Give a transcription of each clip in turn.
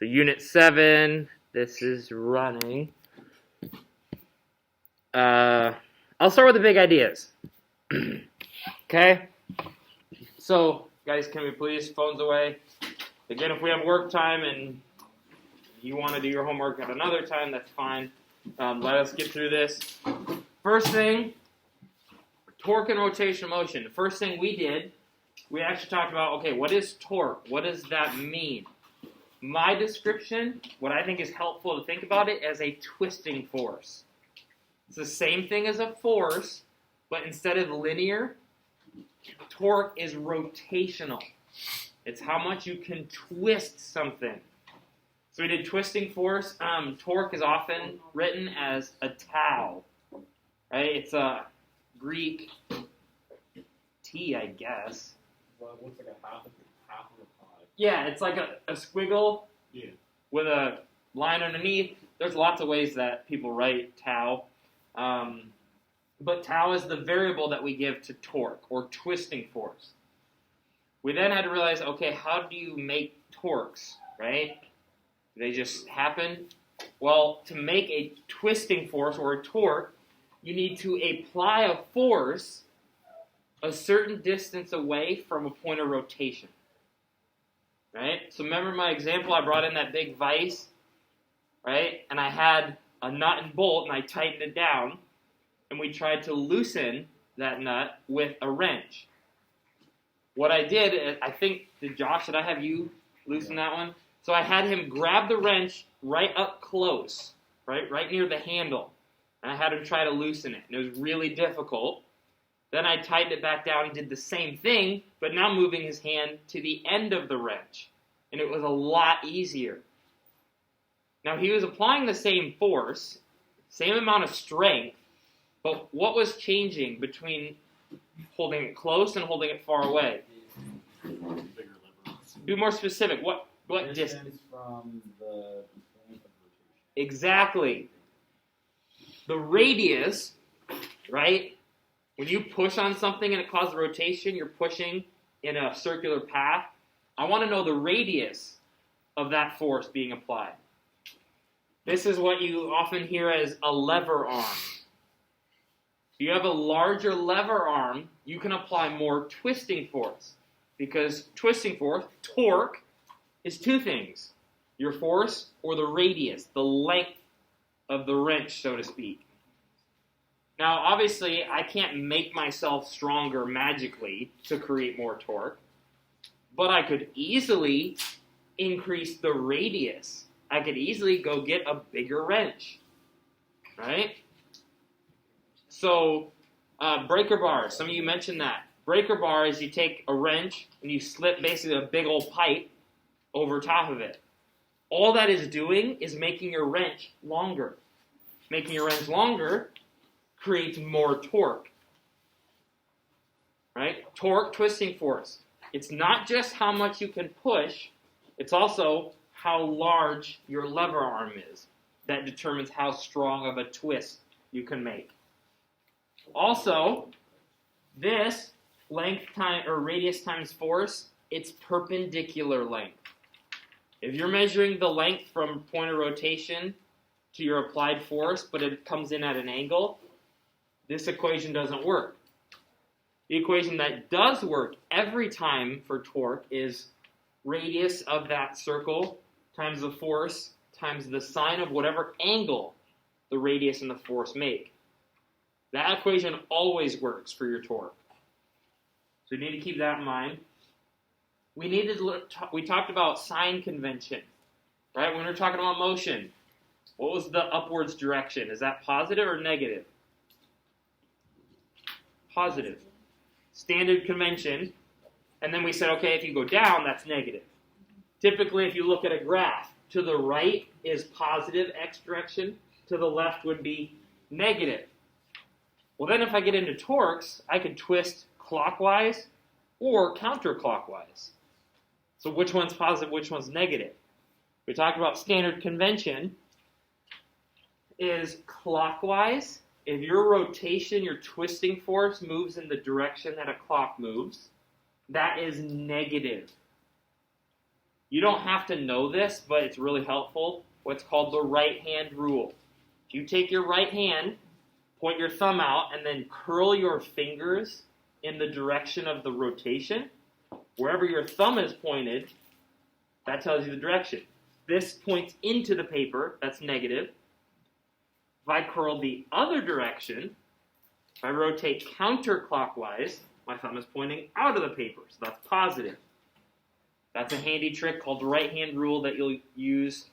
So unit 7, this is running. I'll start with the big ideas. Okay? So, guys, can we please, phones away. Again, if we have work time and you want to do your homework at another time, that's fine. Let us get through this. First thing, torque and rotational motion. The first thing we did, we actually talked about, okay, what is torque? What does that mean? My description, what I think is helpful to think about it as a twisting force. It's the same thing as a force, but instead of linear, torque is rotational. It's how much you can twist something. So we did twisting force. Torque is often written as a tau. Right? It's a Greek T, I guess. Well, it looks like a half of a pie. Yeah, it's like a squiggle with a line underneath. There's lots of ways that people write tau. But tau is the variable that we give to torque, or twisting force. We then had to realize, okay, how do you make torques, right? Do they just happen? Well, to make a twisting force, or a torque, you need to apply a force a certain distance away from a point of rotation. Right? So remember my example, I brought in that big vise, right? And I had a nut and bolt, and I tightened it down, and we tried to loosen that nut with a wrench. What I did, I think, Josh, did I have you loosen that one? So I had him grab the wrench right up close, right near the handle, and I had him try to loosen it, and it was really difficult. Then I tightened it back down and did the same thing, but now moving his hand to the end of the wrench. And it was a lot easier. Now he was applying the same force, same amount of strength, but what was changing between holding it close and holding it far away? Be more specific. What distance? From the point of rotation. Exactly. The radius, right? When you push on something and it causes rotation, you're pushing in a circular path. I want to know the radius of that force being applied. This is what you often hear as a lever arm. If you have a larger lever arm, you can apply more twisting force. Because twisting force, torque, is two things. Your force or the radius, the length of the wrench, so to speak. Now, obviously, I can't make myself stronger magically to create more torque, but I could easily increase the radius. I could easily go get a bigger wrench, right? So, breaker bars, some of you mentioned that. Breaker bar is you take a wrench and you slip basically a big old pipe over top of it. All that is doing is making your wrench longer. Making your wrench longer creates more torque, right? Torque, twisting force. It's not just how much you can push, it's also how large your lever arm is. That determines how strong of a twist you can make. Also, this length time or radius times force, it's perpendicular length. If you're measuring the length from point of rotation to your applied force, but it comes in at an angle, this equation doesn't work. The equation that does work every time for torque is radius of that circle times the force times the sine of whatever angle the radius and the force make. That equation always works for your torque. So you need to keep that in mind. We talked about sign convention, right? When we're talking about motion, what was the upwards direction? Is that positive or negative? Positive. Standard convention. And then we said, okay, if you go down, that's negative. Typically, if you look at a graph, to the right is positive x direction, to the left would be negative. Well, then if I get into torques, I could twist clockwise or counterclockwise. So which one's positive, which one's negative? We talked about standard convention is clockwise. If your rotation, your twisting force moves in the direction that a clock moves, that is negative. You don't have to know this, but it's really helpful. What's called the right hand rule. If you take your right hand, point your thumb out, and then curl your fingers in the direction of the rotation, wherever your thumb is pointed, that tells you the direction. This points into the paper, that's negative. If I curl the other direction, if I rotate counterclockwise, my thumb is pointing out of the paper, so that's positive. That's a handy trick called the right hand rule that you'll use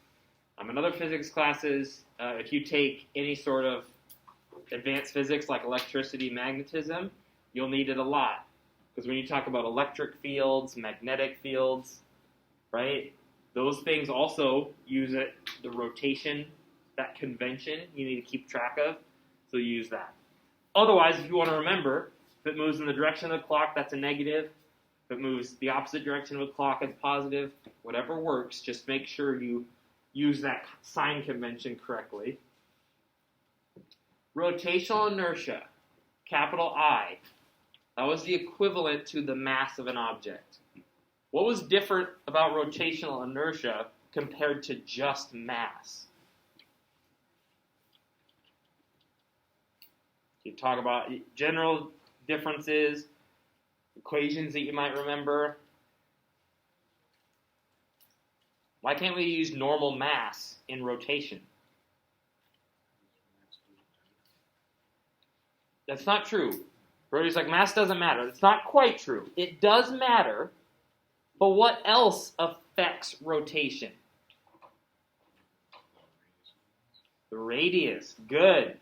in other physics classes. If you take any sort of advanced physics like electricity, magnetism, you'll need it a lot. Because when you talk about electric fields, magnetic fields, right, those things also use it, the rotation, that convention you need to keep track of, so you use that. Otherwise, if you want to remember, if it moves in the direction of the clock, that's a negative. If it moves the opposite direction of the clock, it's positive. Whatever works, just make sure you use that sign convention correctly. Rotational inertia, capital I. That was the equivalent to the mass of an object. What was different about rotational inertia compared to just mass? You talk about general differences, equations that you might remember. Why can't we use normal mass in rotation? That's not true. Brody's like, mass doesn't matter. It's not quite true. It does matter, but what else affects rotation? The radius. Good.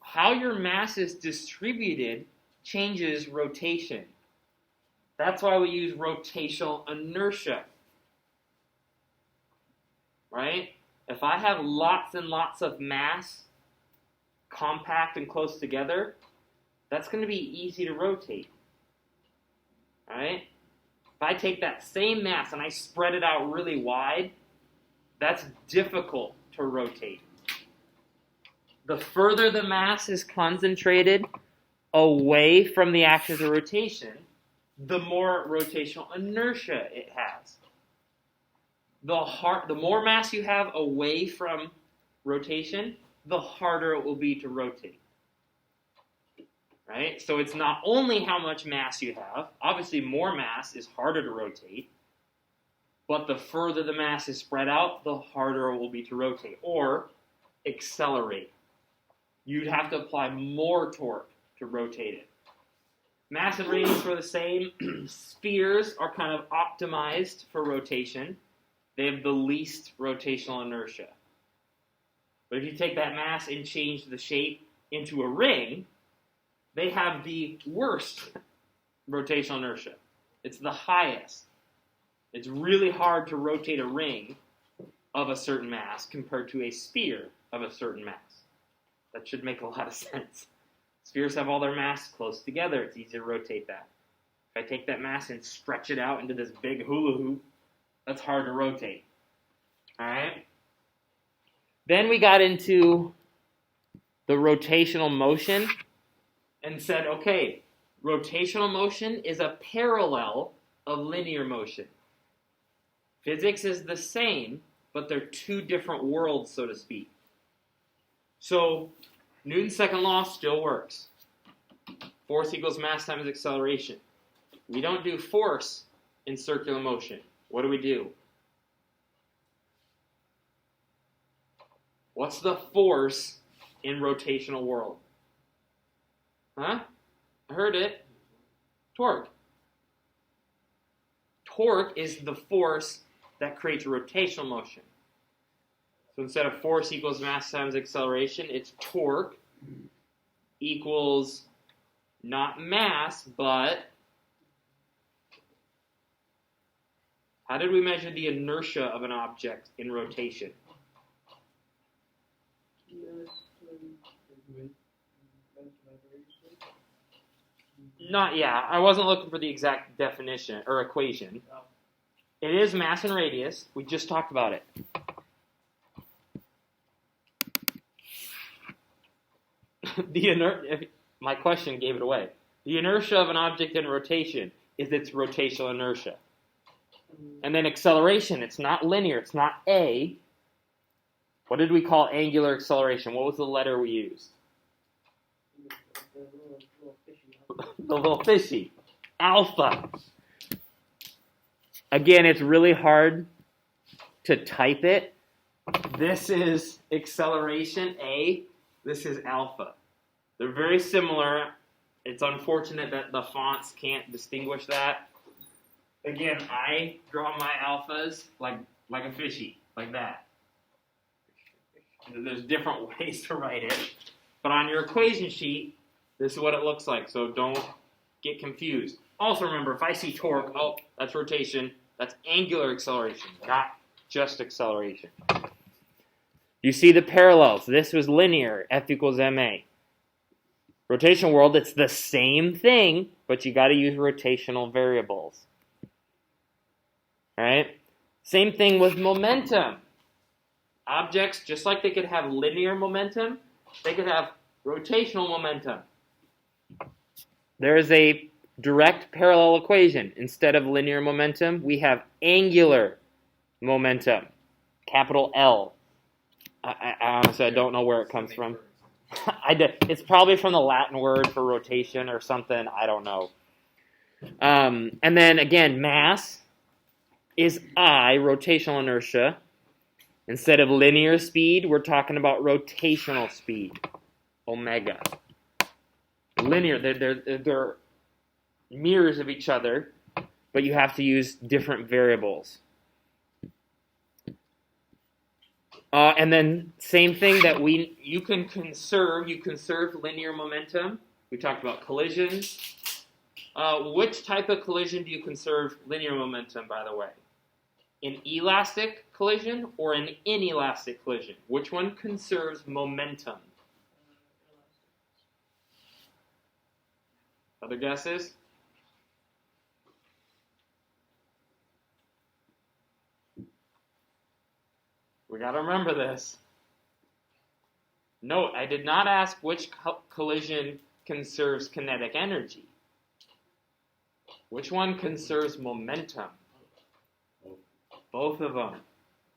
How your mass is distributed changes rotation. That's why we use rotational inertia. Right? If I have lots and lots of mass compact and close together, that's going to be easy to rotate. Right? If I take that same mass and I spread it out really wide, that's difficult to rotate. The further the mass is concentrated away from the axis of rotation, the more rotational inertia it has. The more mass you have away from rotation, the harder it will be to rotate. Right? So it's not only how much mass you have. Obviously, more mass is harder to rotate. But the further the mass is spread out, the harder it will be to rotate or accelerate. You'd have to apply more torque to rotate it. Mass and radius are the same. Spheres are kind of optimized for rotation. They have the least rotational inertia. But if you take that mass and change the shape into a ring, they have the worst rotational inertia. It's the highest. It's really hard to rotate a ring of a certain mass compared to a sphere of a certain mass. That should make a lot of sense. Spheres have all their mass close together. It's easy to rotate that. If I take that mass and stretch it out into this big hula hoop, that's hard to rotate. All right? Then we got into the rotational motion and said, okay, rotational motion is a parallel of linear motion. Physics is the same, but they're two different worlds, so to speak. So Newton's second law still works. Force equals mass times acceleration. We don't do force in circular motion. What do? What's the force in rotational world? Huh? I heard it. Torque. Torque is the force that creates rotational motion. So instead of force equals mass times acceleration, it's torque equals not mass, but how did we measure the inertia of an object in rotation? I wasn't looking for the exact definition or equation. It is mass and radius. We just talked about it. My question gave it away. The inertia of an object in rotation is its rotational inertia. And then acceleration, it's not linear, it's not A. What did we call angular acceleration? What was the letter we used? The little fishy. Alpha. Again, it's really hard to type it. This is acceleration, A. This is alpha. They're very similar. It's unfortunate that the fonts can't distinguish that. Again, I draw my alphas like a fishy, like that. There's different ways to write it. But on your equation sheet, this is what it looks like, so don't get confused. Also remember, if I see torque, oh, that's rotation. That's angular acceleration, not just acceleration. You see the parallels. This was linear, F equals ma. Rotational world, it's the same thing, but you got to use rotational variables. All right? Same thing with momentum. Objects, just like they could have linear momentum, they could have rotational momentum. There is a direct parallel equation. Instead of linear momentum, we have angular momentum, capital L. I honestly, I don't know where it comes from. It's probably from the Latin word for rotation or something. I don't know. And then again, mass is I, rotational inertia. Instead of linear speed, we're talking about rotational speed, omega. Linear, they're mirrors of each other, but you have to use different variables. And then same thing that you can conserve linear momentum. We talked about collisions. Which type of collision do you conserve linear momentum, by the way? An elastic collision or an inelastic collision? Which one conserves momentum? Other guesses? We got to remember this. Note, I did not ask which collision conserves kinetic energy. Which one conserves momentum? Both of them.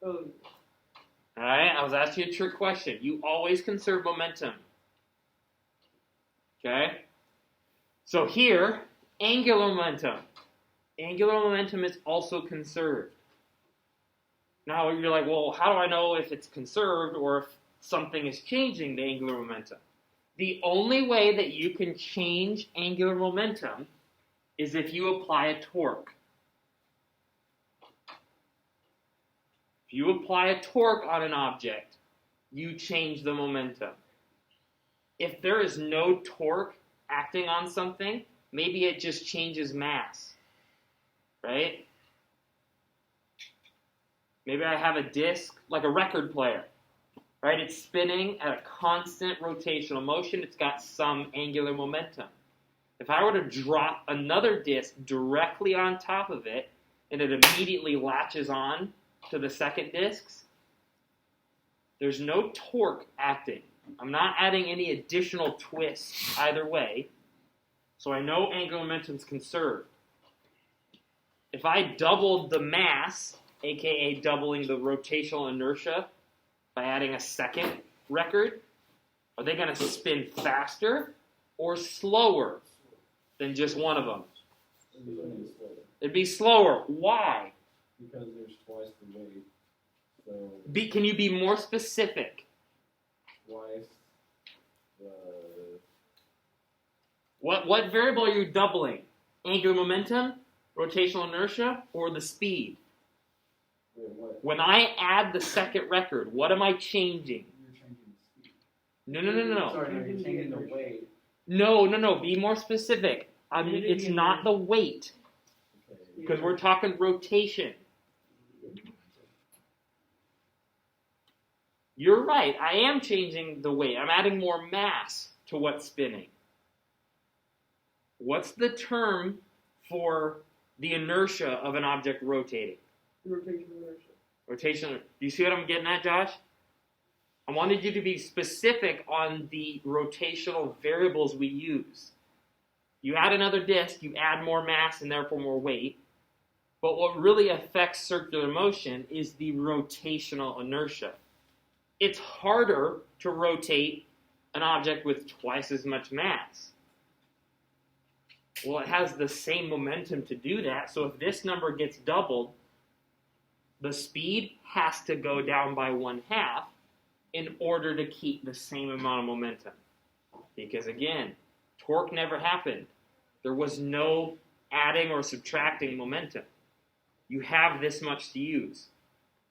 All right, I was asking you a trick question. You always conserve momentum. Okay? So here, angular momentum. Angular momentum is also conserved. Now you're like, well, how do I know if it's conserved or if something is changing the angular momentum? The only way that you can change angular momentum is if you apply a torque. If you apply a torque on an object, you change the momentum. If there is no torque acting on something, maybe it just changes mass, right? Maybe I have a disc, like a record player, right? It's spinning at a constant rotational motion. It's got some angular momentum. If I were to drop another disc directly on top of it, and it immediately latches on to the second discs, there's no torque acting. I'm not adding any additional twists either way, so I know angular momentum is conserved. If I doubled the mass, aka doubling the rotational inertia, by adding a second record, are they going to spin faster or slower than just one of them? It'd be slower. Why? Because there's twice the weight. So Can you be more specific? twice the... What variable are you doubling? Angular momentum, rotational inertia, or the speed? Wait, what? When I add the second record, what am I changing? You're changing the speed. No. Sorry, no, you're changing the weight. No. Be more specific. It's not the weight. Okay. Because we're talking rotation. You're right. I am changing the weight. I'm adding more mass to what's spinning. What's the term for the inertia of an object rotating? Rotational inertia. Rotational. Do you see what I'm getting at, Josh? I wanted you to be specific on the rotational variables we use. You add another disc, you add more mass and therefore more weight. But what really affects circular motion is the rotational inertia. It's harder to rotate an object with twice as much mass. Well, it has the same momentum to do that, so if this number gets doubled, the speed has to go down by 1/2 in order to keep the same amount of momentum. Because again, torque never happened. There was no adding or subtracting momentum. You have this much to use.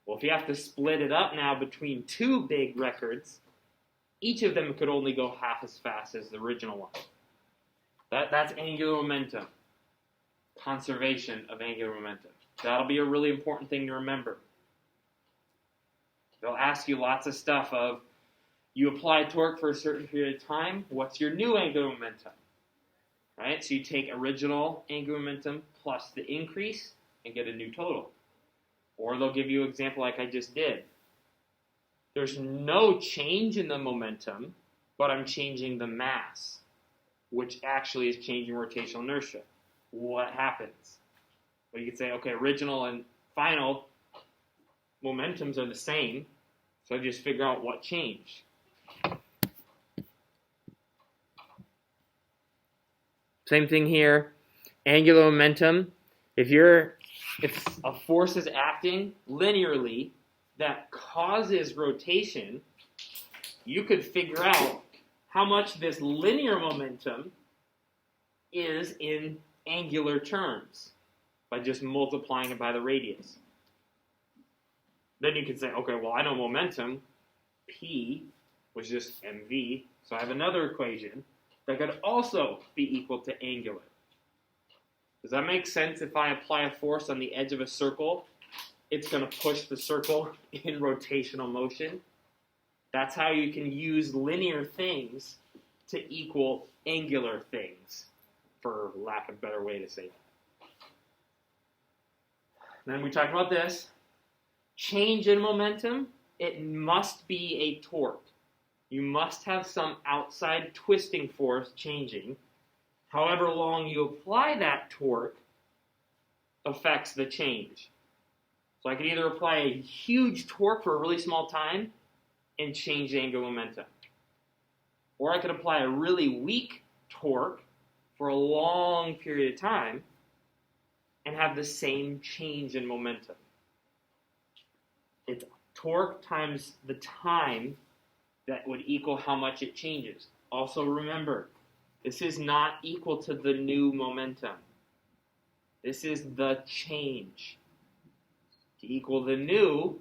Well, if you have to split it up now between two big records, each of them could only go half as fast as the original one. That's angular momentum. Conservation of angular momentum. That'll be a really important thing to remember. They'll ask you lots of stuff of, you apply torque for a certain period of time, what's your new angular momentum? Right? So you take original angular momentum plus the increase and get a new total. Or they'll give you an example like I just did. There's no change in the momentum, but I'm changing the mass, which actually is changing rotational inertia. What happens? Well, you could say, okay, original and final momentums are the same, so I just figure out what changed. Same thing here. Angular momentum. If a force is acting linearly that causes rotation, you could figure out how much this linear momentum is in angular terms by just multiplying it by the radius. Then you could say, okay, well, I know momentum, P was just mv, so I have another equation that could also be equal to angular. Does that make sense? If I apply a force on the edge of a circle, it's going to push the circle in rotational motion. That's how you can use linear things to equal angular things, for lack of a better way to say that. Then we talked about this. Change in momentum, it must be a torque. You must have some outside twisting force changing. However long you apply that torque affects the change. So I could either apply a huge torque for a really small time and change the angular momentum. Or I could apply a really weak torque for a long period of time and have the same change in momentum. It's torque times the time that would equal how much it changes. Also remember, this is not equal to the new momentum. This is the change. To equal the new,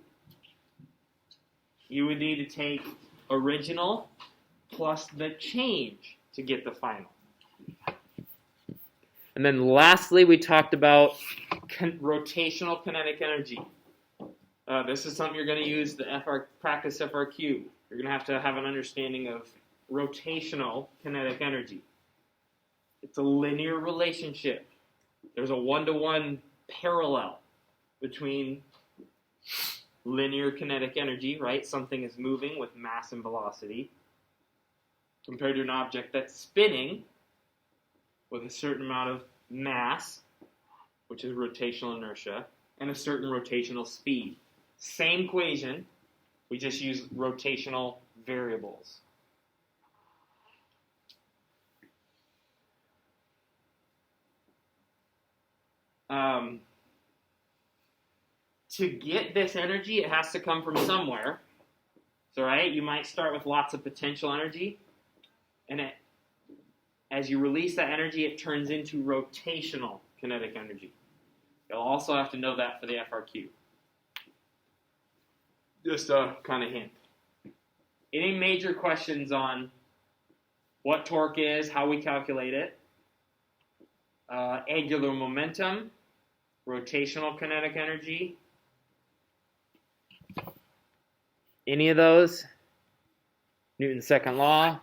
you would need to take original plus the change to get the final. And then lastly, we talked about rotational kinetic energy. This is something you're going to use the practice FRQ. You're going to have an understanding of rotational kinetic energy. It's a linear relationship. There's a one-to-one parallel between linear kinetic energy, right? Something is moving with mass and velocity, compared to an object that's spinning with a certain amount of mass, which is rotational inertia, and a certain rotational speed. Same equation, we just use rotational variables. To get this energy, it has to come from somewhere. So, right, you might start with lots of potential energy, and as you release that energy, it turns into rotational kinetic energy. You'll also have to know that for the FRQ. Just a kind of hint. Any major questions on what torque is, how we calculate it, angular momentum, rotational kinetic energy? Any of those? Newton's second law?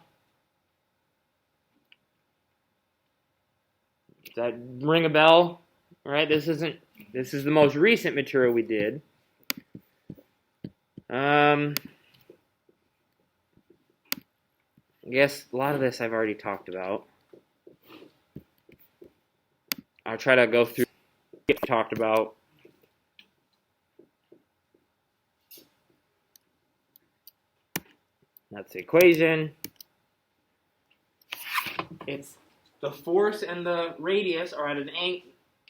Does that ring a bell? All right, this is the most recent material we did. I guess a lot of this I've already talked about. I'll try to go through what we talked about That's the equation. It's the force and the radius are at an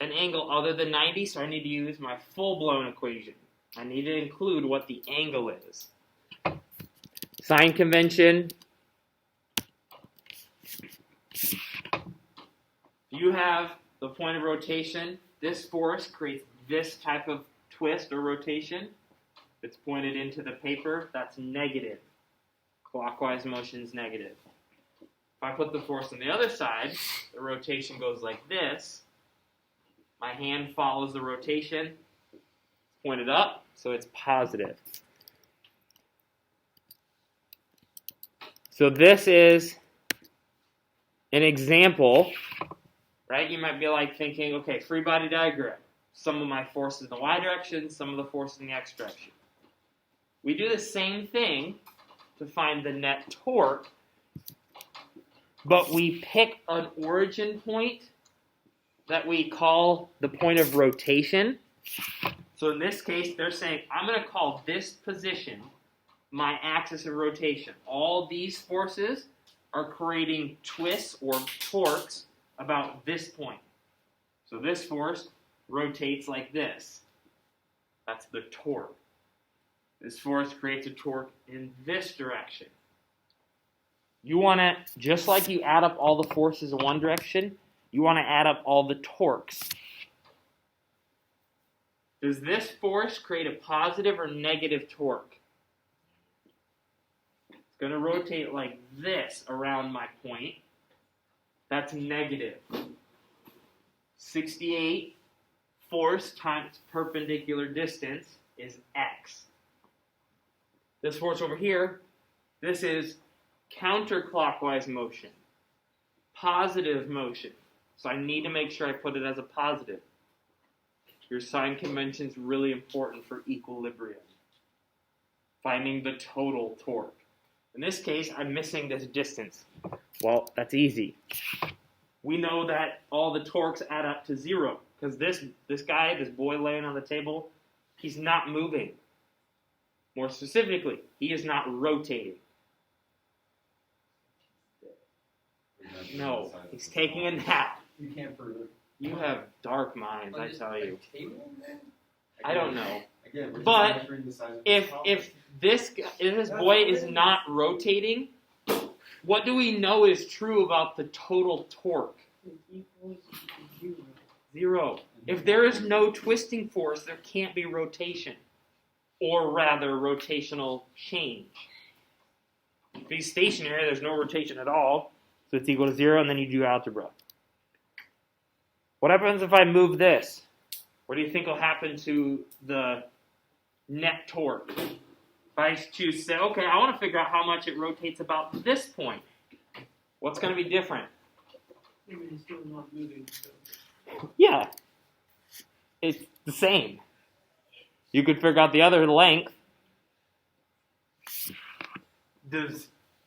angle other than 90, so I need to use my full-blown equation. I need to include what the angle is. Sign convention. You have the point of rotation. This force creates this type of twist or rotation. It's pointed into the paper. That's negative. Clockwise motion is negative. If I put the force on the other side, the rotation goes like this. My hand follows the rotation. It's pointed up, so it's positive. So this is an example, right? You might be like thinking, okay, free body diagram. Some of my force is in the y direction, some of the force in the x direction. We do the same thing to find the net torque, but we pick an origin point that we call the point of rotation. So in this case, they're saying, I'm going to call this position my axis of rotation. All these forces are creating twists or torques about this point. So this force rotates like this. That's the torque. This force creates a torque in this direction. You want to, just like you add up all the forces in one direction, you want to add up all the torques. Does this force create a positive or negative torque? It's going to rotate like this around my point. That's negative. 68 force times perpendicular distance is x. This force over here, this is counterclockwise motion, positive motion. So I need to make sure I put it as a positive. Your sign convention is really important for equilibrium. Finding the total torque. In this case, I'm missing this distance. Well, that's easy. We know that all the torques add up to 0 because this guy, this boy laying on the table, he's not moving. More specifically, he is not rotating. No, he's taking a nap. You can't prove it. You have dark minds, I tell you. I don't know. Again, we're just But measuring the size of if this boy is not rotating, what do we know is true about the total torque? 0. If there is no twisting force, there can't be rotation. Or rather, rotational change. If he's stationary, there's no rotation at all. So it's equal to 0, and then you do algebra. What happens if I move this? What do you think will happen to the net torque? If I choose to say, okay, I want to figure out how much it rotates about this point. What's going to be different? Maybe it's still not moving. So. Yeah. It's the same. You could figure out the other length. Does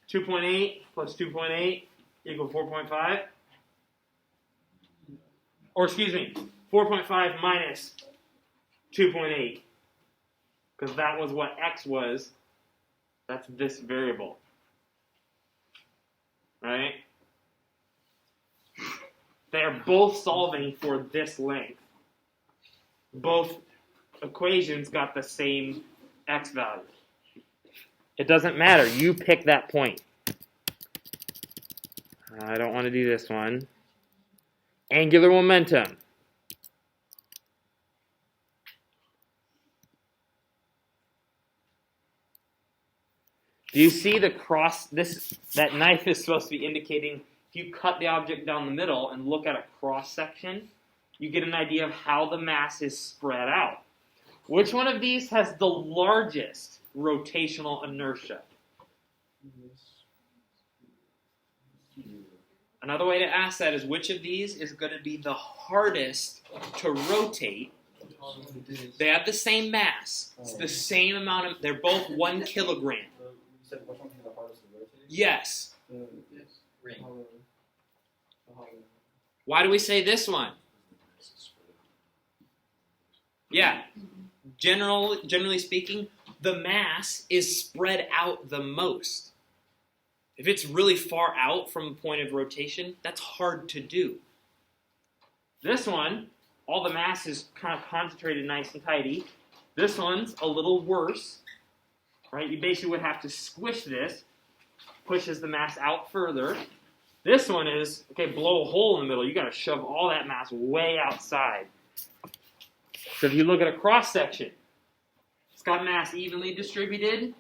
2.8 plus 2.8 equal 4.5? Or excuse me, 4.5 minus 2.8. Because that was what x was. That's this variable. Right? They are both solving for this length. Both equations got the same x value. It doesn't matter. You pick that point. I don't want to do this one. Angular momentum. Do you see the cross? That knife is supposed to be indicating if you cut the object down the middle and look at a cross section, you get an idea of how the mass is spread out. Which one of these has the largest rotational inertia? Another way to ask that is which of these is going to be the hardest to rotate? They have the same mass. It's the same amount of, they're both 1 kilogram. You said which one is the hardest to rotate? Yes. Ring. Why do we say this one? Yeah. Generally speaking, the mass is spread out the most. If it's really far out from the point of rotation, that's hard to do. This one, all the mass is kind of concentrated nice and tidy. This one's a little worse, right? You basically would have to squish this, pushes the mass out further. This one is, okay, blow a hole in the middle. You got to shove all that mass way outside. So if you look at a cross section, it's got mass evenly distributed,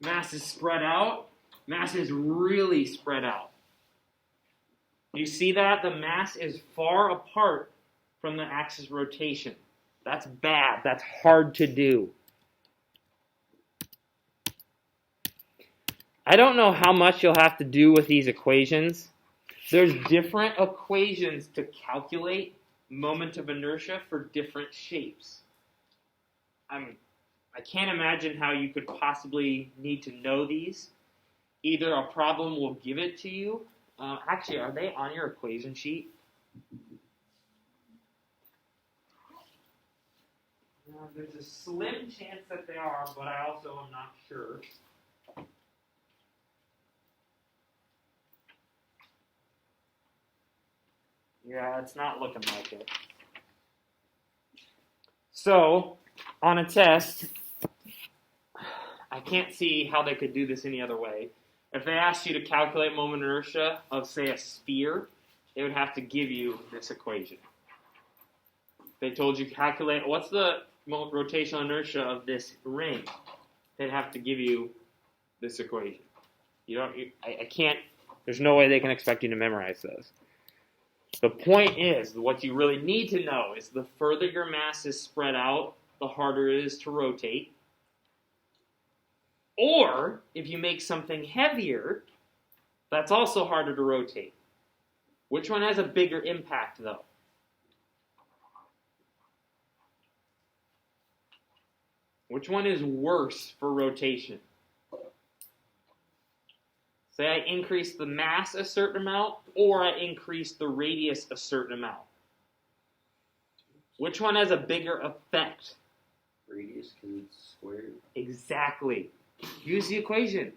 mass is spread out, mass is really spread out. You see that? The mass is far apart from the axis of rotation. That's bad. That's hard to do. I don't know how much you'll have to do with these equations. There's different equations to calculate moment of inertia for different shapes. I can't imagine how you could possibly need to know these. Either a problem will give it to you. Actually, are they on your equation sheet? There's a slim chance that they are, but I also am not sure. Yeah, it's not looking like it. So, on a test, I can't see how they could do this any other way. If they asked you to calculate moment inertia of, say, a sphere, they would have to give you this equation. If they told you calculate what's the rotational inertia of this ring, they'd have to give you this equation. I can't. There's no way they can expect you to memorize those. The point is, what you really need to know is the further your mass is spread out, the harder it is to rotate. Or, if you make something heavier, that's also harder to rotate. Which one has a bigger impact, though? Which one is worse for rotation? Say I increase the mass a certain amount, or I increase the radius a certain amount. Which one has a bigger effect? Radius can square. Exactly. Use the equation.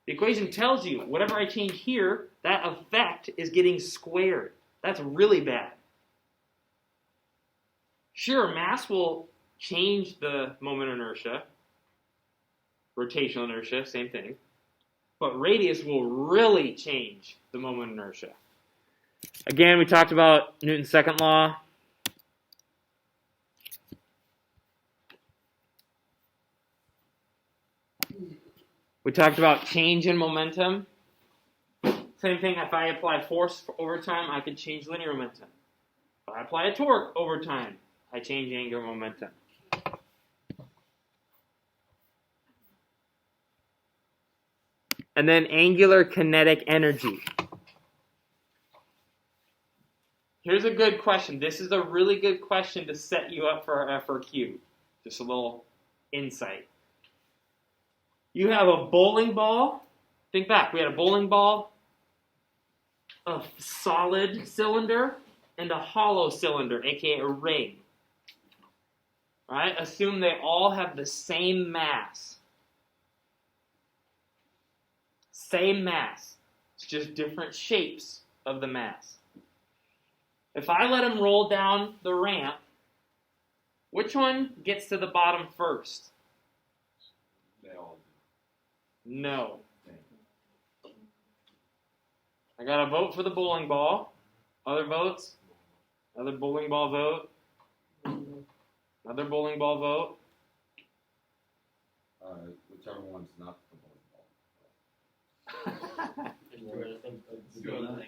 The equation tells you, whatever I change here, that effect is getting squared. That's really bad. Sure, mass will change the moment inertia. Rotational inertia, same thing. But radius will really change the moment inertia. Again, we talked about Newton's second law. We talked about change in momentum. Same thing, if I apply force over time, I could change linear momentum. If I apply a torque over time, I change angular momentum. And then angular kinetic energy. Here's a good question. This is a really good question to set you up for our FRQ. Just a little insight. You have a bowling ball. Think back. We had a bowling ball, a solid cylinder, and a hollow cylinder, aka a ring. Right? Assume they all have the same mass. Same mass. It's just different shapes of the mass. If I let them roll down the ramp, which one gets to the bottom first? No. I got a vote for the bowling ball. Other votes? Another bowling ball vote. Another bowling ball vote. Whichever one's not the bowling ball.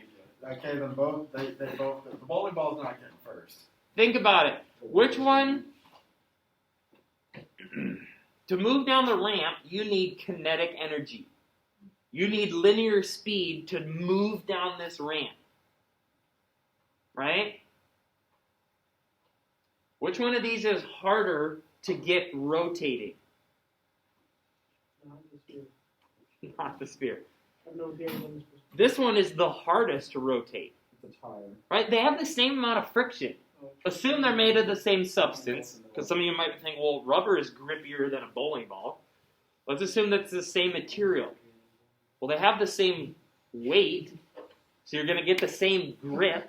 Okay, then both. They both. The bowling ball's not getting first. Think about it. Which one? To move down the ramp, you need kinetic energy. You need linear speed to move down this ramp. Right? Which one of these is harder to get rotating? Not the sphere. Not the sphere. I have no idea what this was. This one is the hardest to rotate. It's a tire. Right? They have the same amount of friction. Assume they're made of the same substance, because some of you might think, well, rubber is grippier than a bowling ball. Let's assume that's the same material. Well, they have the same weight, so you're going to get the same grip.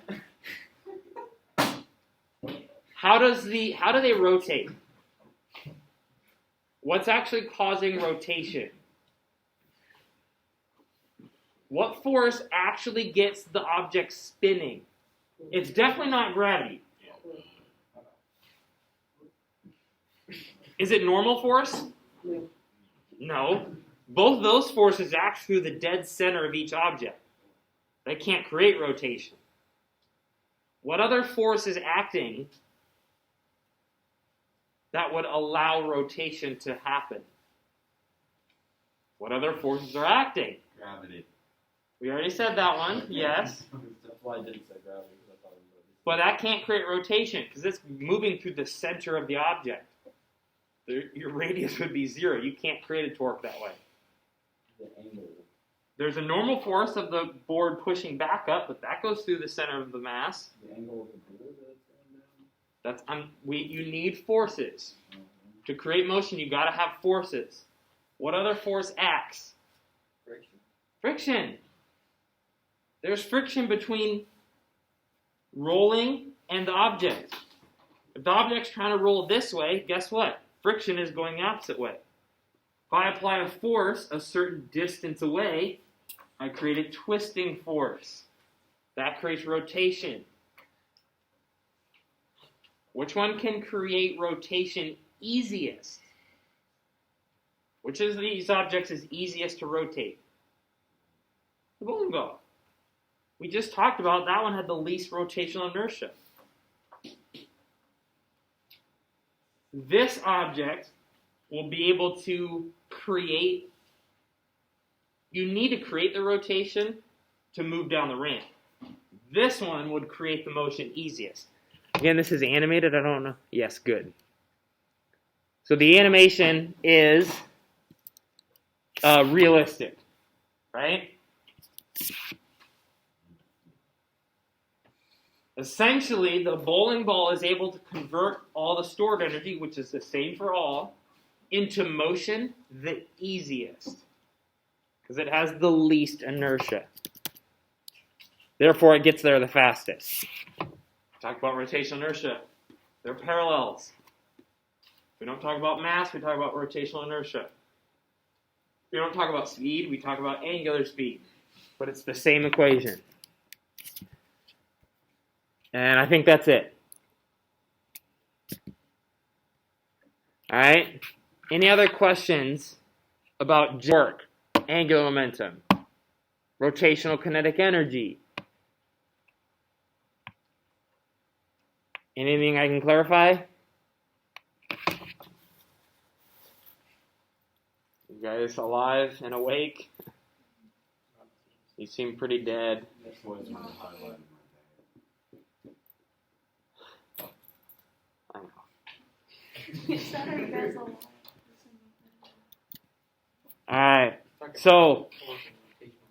How do they rotate? What's actually causing rotation? What force actually gets the object spinning? It's definitely not gravity. Is it normal force? No. Both those forces act through the dead center of each object. They can't create rotation. What other force is acting that would allow rotation to happen? What other forces are acting? Gravity. We already said that one, yes. That's why I didn't say gravity, because I thought it was. But that can't create rotation because it's moving through the center of the object. Your radius would be 0. You can't create a torque that way. The angle. There's a normal force of the board pushing back up, but that goes through the center of the mass. The angle of the board that's going down. You need forces. To create motion, you got to have forces. What other force acts? Friction. Friction. There's friction between rolling and the object. If the object's trying to roll this way, guess what? Friction is going the opposite way. If I apply a force a certain distance away, I create a twisting force. That creates rotation. Which one can create rotation easiest? Which of these objects is easiest to rotate? The bowling ball. We just talked about that one had the least rotational inertia. This object will be able to create, you need to create the rotation to move down the ramp. This one would create the motion easiest. Again, this is animated, I don't know. Yes, good. So the animation is realistic, right? Essentially, the bowling ball is able to convert all the stored energy, which is the same for all, into motion the easiest. Because it has the least inertia. Therefore, it gets there the fastest. Talk about rotational inertia. They're parallels. We don't talk about mass, we talk about rotational inertia. We don't talk about speed, we talk about angular speed. But it's the same equation. And I think that's it. All right. Any other questions about torque, angular momentum, rotational kinetic energy? Anything I can clarify? You guys alive and awake? You seem pretty dead. That's what's my highlight. I know. You said it, you guys a lot. Alright, so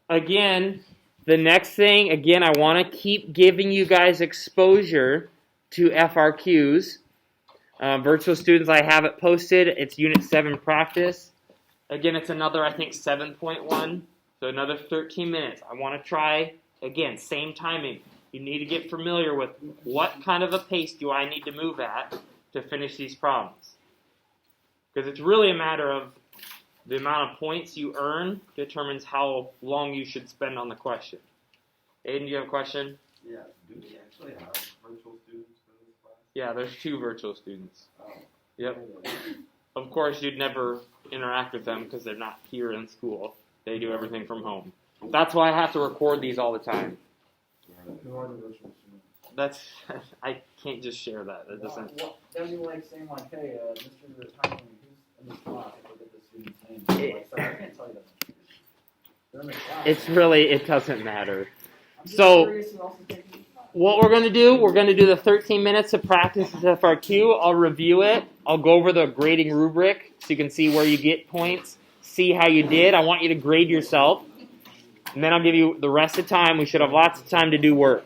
again, the next thing, again, I want to keep giving you guys exposure to FRQs. Virtual students, I have it posted. It's Unit 7 practice. Again, it's another, I think, 7.1, so another 13 minutes. I want to try, again, same timing. You need to get familiar with what kind of a pace do I need to move at to finish these problems. Because it's really a matter of the amount of points you earn determines how long you should spend on the question. Aiden, do you have a question? Yeah. Do we actually have virtual students for this class? Yeah, there's 2 virtual students. Oh. Yep. Of course, you'd never interact with them because they're not here in school. They do everything from home. That's why I have to record these all the time. Who are the virtual students? That's I can't just share that. That doesn't. That'd be like saying, like, hey, Mr. Tyson, who's in this class? I forget the student's name. Like, sorry, I can't tell you that. They're in the class. It's really, it doesn't matter. I'm just So, curious who else is taking this class. what we're going to do the 13 minutes of practice with FRQ. I'll review it. I'll go over the grading rubric so you can see where you get points, see how you did. I want you to grade yourself. And then I'll give you the rest of the time. We should have lots of time to do work.